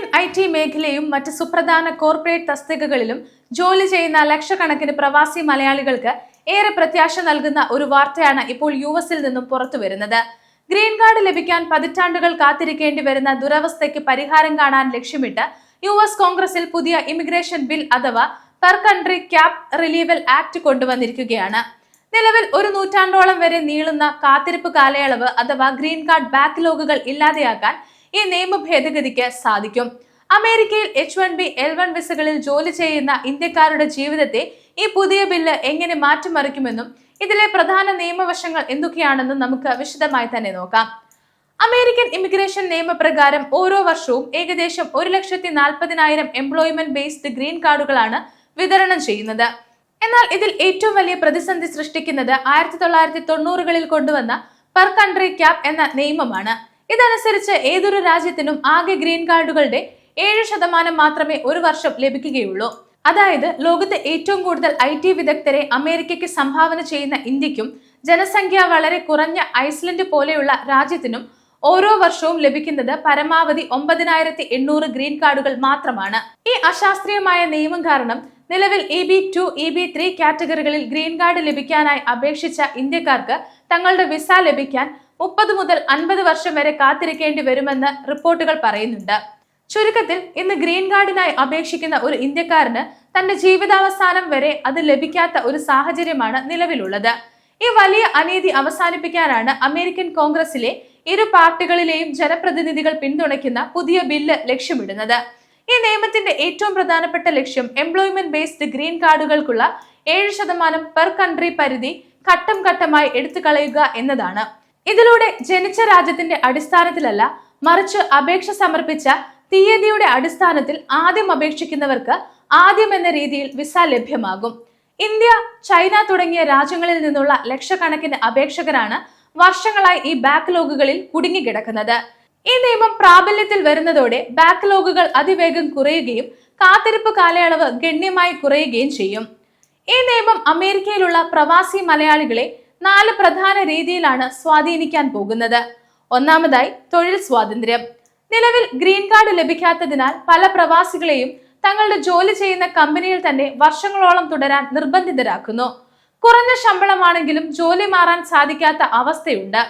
American IT മേഖലയും മറ്റ് സുപ്രധാന കോർപ്പറേറ്റ് തസ്തികകളിലും ജോലി ചെയ്യുന്ന ലക്ഷക്കണക്കിന് പ്രവാസി മലയാളികൾക്ക് ഏറെ പ്രത്യാശ നൽകുന്ന ഒരു വാർത്തയാണ് ഇപ്പോൾ US-ൽ നിന്നും പുറത്തുവരുന്നത്. ഗ്രീൻ കാർഡ് ലഭിക്കാൻ പതിറ്റാണ്ടുകൾ കാത്തിരിക്കേണ്ടി വരുന്ന ദുരവസ്ഥയ്ക്ക് പരിഹാരം കാണാൻ ലക്ഷ്യമിട്ട് US കോൺഗ്രസിൽ പുതിയ ഇമിഗ്രേഷൻ ബിൽ അഥവാ പെർ കൺട്രി ക്യാപ് റിലീവൽ ആക്ട് കൊണ്ടുവന്നിരിക്കുകയാണ്. നിലവിൽ ഒരു നൂറ്റാണ്ടോളം വരെ നീളുന്ന കാത്തിരിപ്പ് കാലയളവ് അഥവാ ഗ്രീൻ കാർഡ് ബാക്ക്ലോഗുകൾ ഇല്ലാതെയാക്കാൻ ഈ നിയമ ഭേദഗതിക്ക് സാധിക്കും. അമേരിക്കയിൽ H1B L1 വിസകളിൽ ജോലി ചെയ്യുന്ന ഇന്ത്യക്കാരുടെ ജീവിതത്തെ ഈ പുതിയ ബില്ല് എങ്ങനെ മാറ്റിമറിക്കുമെന്നും ഇതിലെ പ്രധാന നിയമവശങ്ങൾ എന്തൊക്കെയാണെന്നും നമുക്ക് വിശദമായി തന്നെ നോക്കാം. അമേരിക്കൻ ഇമിഗ്രേഷൻ നിയമപ്രകാരം ഓരോ വർഷവും ഏകദേശം 1,40,000 എംപ്ലോയ്മെന്റ് ബേസ്ഡ് ഗ്രീൻ കാർഡുകളാണ് വിതരണം ചെയ്യുന്നത്. എന്നാൽ ഇതിൽ ഏറ്റവും വലിയ പ്രതിസന്ധി സൃഷ്ടിക്കുന്നത് 1990കളിൽ കൊണ്ടുവന്ന പെർ കൺട്രി ക്യാപ് എന്ന നിയമമാണ്. ഇതനുസരിച്ച് ഏതൊരു രാജ്യത്തിനും ആകെ ഗ്രീൻ കാർഡുകളുടെ 7% മാത്രമേ ഒരു വർഷം ലഭിക്കുകയുള്ളൂ. അതായത് ലോകത്തെ ഏറ്റവും കൂടുതൽ IT വിദഗ്ധരെ അമേരിക്കയ്ക്ക് സംഭാവന ചെയ്യുന്ന ഇന്ത്യക്കും ജനസംഖ്യ വളരെ കുറഞ്ഞ ഐസ്ലൻഡ് പോലെയുള്ള രാജ്യത്തിനും ഓരോ വർഷവും ലഭിക്കുന്നത് പരമാവധി 9,800 ഗ്രീൻ കാർഡുകൾ മാത്രമാണ്. ഈ അശാസ്ത്രീയമായ നിയമം കാരണം നിലവിൽ EB2, EB3 കാറ്റഗറികളിൽ ഗ്രീൻ കാർഡ് ലഭിക്കാനായി അപേക്ഷിച്ച ഇന്ത്യക്കാർക്ക് തങ്ങളുടെ വിസ ലഭിക്കാൻ 30 മുതൽ 50 വർഷം വരെ കാത്തിരിക്കേണ്ടി വരുമെന്ന് റിപ്പോർട്ടുകൾ പറയുന്നുണ്ട്. ചുരുക്കത്തിൽ ഇന്ന് ഗ്രീൻ കാർഡിനായി അപേക്ഷിക്കുന്ന ഒരു ഇന്ത്യക്കാരന് തന്റെ ജീവിതാവസാനം വരെ അത് ലഭിക്കാത്ത ഒരു സാഹചര്യമാണ് നിലവിലുള്ളത്. ഈ വലിയ അനീതി അവസാനിപ്പിക്കാനാണ് അമേരിക്കൻ കോൺഗ്രസിലെ ഇരു പാർട്ടികളിലെയും ജനപ്രതിനിധികൾ പിന്തുണയ്ക്കുന്ന പുതിയ ബില്ല് ലക്ഷ്യമിടുന്നത്. ഈ നിയമത്തിന്റെ ഏറ്റവും പ്രധാനപ്പെട്ട ലക്ഷ്യം എംപ്ലോയ്മെന്റ് ബേസ്ഡ് ഗ്രീൻ കാർഡുകൾക്കുള്ള 7% പെർ കൺട്രി പരിധി ഘട്ടം ഘട്ടമായി എടുത്തു കളയുക എന്നതാണ്. ഇതിലൂടെ ജനിച്ച രാജ്യത്തിന്റെ അടിസ്ഥാനത്തിലല്ല, മറിച്ച് അപേക്ഷ സമർപ്പിച്ച തീയതിയുടെ അടിസ്ഥാനത്തിൽ ആദ്യം അപേക്ഷിക്കുന്നവർക്ക് ആദ്യം എന്ന രീതിയിൽ വിസ ലഭ്യമാകും. ഇന്ത്യ, ചൈന തുടങ്ങിയ രാജ്യങ്ങളിൽ നിന്നുള്ള ലക്ഷക്കണക്കിന് അപേക്ഷകരാണ് വർഷങ്ങളായി ഈ ബാക്ക്ലോഗുകളിൽ കുടുങ്ങിക്കിടക്കുന്നത്. ഈ നിയമം പ്രാബല്യത്തിൽ വരുന്നതോടെ ബാക്ക്ലോഗുകൾ അതിവേഗം കുറയുകയും കാത്തിരിപ്പ് കാലയളവ് ഗണ്യമായി കുറയുകയും ചെയ്യും. ഈ നിയമം അമേരിക്കയിലുള്ള പ്രവാസി മലയാളികളെ 4 പ്രധാന രീതിയിലാണ് സ്വാധീനിക്കാൻ പോകുന്നത്. ഒന്നാമതായി, തൊഴിൽ സ്വാതന്ത്ര്യം. നിലവിൽ ഗ്രീൻ കാർഡ് ലഭിക്കാത്തതിനാൽ പല പ്രവാസികളെയും തങ്ങളുടെ ജോലി ചെയ്യുന്ന കമ്പനിയിൽ തന്നെ വർഷങ്ങളോളം തുടരാൻ നിർബന്ധിതരാക്കുന്നു. കുറഞ്ഞ ശമ്പളമാണെങ്കിലും ജോലി മാറാൻ സാധിക്കാത്ത അവസ്ഥയുണ്ട്.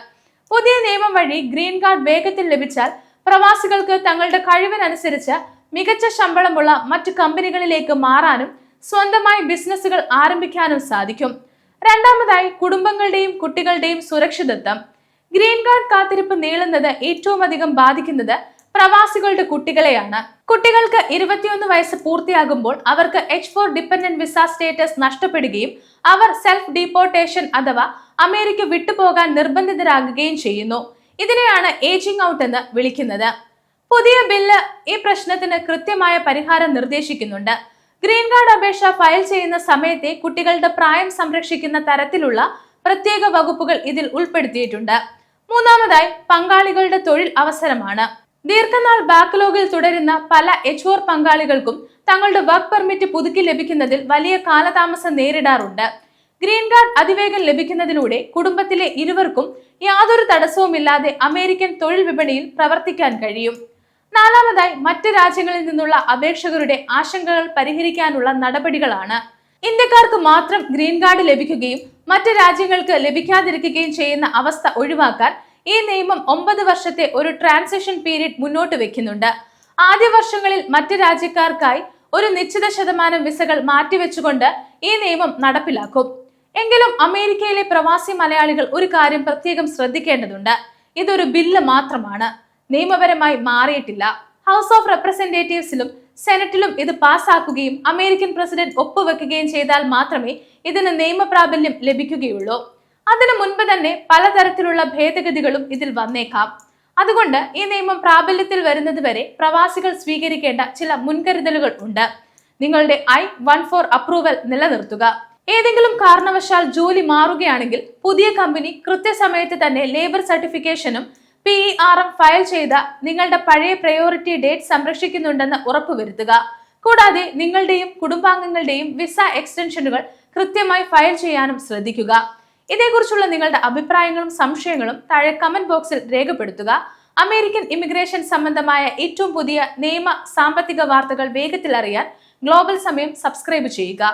പുതിയ നിയമം വഴി ഗ്രീൻ കാർഡ് വേഗത്തിൽ ലഭിച്ചാൽ പ്രവാസികൾക്ക് തങ്ങളുടെ കഴിവിനനുസരിച്ച് മികച്ച ശമ്പളമുള്ള മറ്റു കമ്പനികളിലേക്ക് മാറാനും സ്വന്തമായി ബിസിനസ്സുകൾ ആരംഭിക്കാനും സാധിക്കും. രണ്ടാമതായി, കുടുംബങ്ങളുടെയും കുട്ടികളുടെയും സുരക്ഷിതത്വം. ഗ്രീൻ കാർഡ് കാത്തിരിപ്പ് നീളുന്നത് ഏറ്റവും അധികം ബാധിക്കുന്നത് പ്രവാസികളുടെ കുട്ടികളെയാണ്. കുട്ടികൾക്ക് 21 വയസ്സ് പൂർത്തിയാകുമ്പോൾ അവർക്ക് H4 ഡിപെൻഡന്റ് വിസ സ്റ്റേറ്റസ് നഷ്ടപ്പെടുകയും അവർ സെൽഫ് ഡീപ്പോർട്ടേഷൻ അഥവാ അമേരിക്ക വിട്ടുപോകാൻ നിർബന്ധിതരാകുകയും ചെയ്യുന്നു. ഇതിനെയാണ് ഏജിംഗ് ഔട്ട് എന്ന് വിളിക്കുന്നത്. പുതിയ ബില്ല് ഈ പ്രശ്നത്തിന് കൃത്യമായ പരിഹാരം നിർദ്ദേശിക്കുന്നുണ്ട്. ഗ്രീൻ കാർഡ് അപേക്ഷ ഫയൽ ചെയ്യുന്ന സമയത്തെ കുട്ടികളുടെ പ്രായം സംരക്ഷിക്കുന്ന തരത്തിലുള്ള പ്രത്യേക വകുപ്പുകൾ ഇതിൽ ഉൾപ്പെടുത്തിയിട്ടുണ്ട്. മൂന്നാമതായി, പങ്കാളികളുടെ തൊഴിൽ അവസരമാണ്. ദീർഘനാൾ ബാക്ക്ലോഗിൽ തുടരുന്ന പല H4 പങ്കാളികൾക്കും തങ്ങളുടെ വർക്ക് പെർമിറ്റ് പുതുക്കി ലഭിക്കുന്നതിൽ വലിയ കാലതാമസം നേരിടാറുണ്ട്. ഗ്രീൻ കാർഡ് അതിവേഗം ലഭിക്കുന്നതിലൂടെ കുടുംബത്തിലെ ഇരുവർക്കും യാതൊരു തടസ്സവുമില്ലാതെ അമേരിക്കൻ തൊഴിൽ വിപണിയിൽ പ്രവർത്തിക്കാൻ കഴിയും. നാലാമതായി, മറ്റ് രാജ്യങ്ങളിൽ നിന്നുള്ള അപേക്ഷകരുടെ ആശങ്കകൾ പരിഹരിക്കാനുള്ള നടപടികളാണ്. ഇന്ത്യക്കാർക്ക് മാത്രം ഗ്രീൻ കാർഡ് ലഭിക്കുകയും മറ്റ് രാജ്യങ്ങൾക്ക് ലഭിക്കാതിരിക്കുകയും ചെയ്യുന്ന അവസ്ഥ ഒഴിവാക്കാൻ ഈ നിയമം 9 വർഷത്തെ ഒരു ട്രാൻസിഷൻ പീരീഡ് മുന്നോട്ട് വെക്കുന്നുണ്ട്. ആദ്യ വർഷങ്ങളിൽ മറ്റ് രാജ്യക്കാർക്കായി ഒരു നിശ്ചിത ശതമാനം വിസകൾ മാറ്റിവെച്ചുകൊണ്ട് ഈ നിയമം നടപ്പിലാക്കും. എങ്കിലും അമേരിക്കയിലെ പ്രവാസി മലയാളികൾ ഒരു കാര്യം പ്രത്യേകം ശ്രദ്ധിക്കേണ്ടതുണ്ട്. ഇതൊരു ബില്ല് മാത്രമാണ്, നിയമപരമായി മാറിയിട്ടില്ല. ഹൗസ് ഓഫ് റെപ്രസെന്റേറ്റീവ്സിലും സെനറ്റിലും ഇത് പാസ്സാക്കുകയും അമേരിക്കൻ പ്രസിഡന്റ് ഒപ്പുവെക്കുകയും ചെയ്താൽ മാത്രമേ ഇതിന് നിയമപ്രാബല്യം ലഭിക്കുകയുള്ളൂ. അതിനു മുൻപ് തന്നെ പലതരത്തിലുള്ള ഭേദഗതികളും ഇതിൽ വന്നേക്കാം. അതുകൊണ്ട് ഈ നിയമം പ്രാബല്യത്തിൽ വരുന്നത് വരെ പ്രവാസികൾ സ്വീകരിക്കേണ്ട ചില മുൻകരുതലുകൾ ഉണ്ട്. നിങ്ങളുടെ I-14 അപ്രൂവൽ നിലനിർത്തുക. ഏതെങ്കിലും കാരണവശാൽ ജോലി മാറുകയാണെങ്കിൽ പുതിയ കമ്പനി കൃത്യസമയത്ത് തന്നെ ലേബർ സർട്ടിഫിക്കേഷനും PER ഫയൽ ചെയ്ത നിങ്ങളുടെ പഴയ പ്രയോറിറ്റി ഡേറ്റ് സംരക്ഷിക്കുന്നുണ്ടെന്ന് ഉറപ്പുവരുത്തുക. കൂടാതെ നിങ്ങളുടെയും കുടുംബാംഗങ്ങളുടെയും വിസ എക്സ്റ്റൻഷനുകൾ കൃത്യമായി ഫയൽ ചെയ്യാനും ശ്രദ്ധിക്കുക. ഇതേക്കുറിച്ചുള്ള നിങ്ങളുടെ അഭിപ്രായങ്ങളും സംശയങ്ങളും താഴെ കമന്റ് ബോക്സിൽ രേഖപ്പെടുത്തുക. അമേരിക്കൻ ഇമിഗ്രേഷൻ സംബന്ധമായ ഏറ്റവും പുതിയ നിയമ സാമ്പത്തിക വാർത്തകൾ വേഗത്തിൽ അറിയാൻ ഗ്ലോബൽ സമയം സബ്സ്ക്രൈബ് ചെയ്യുക.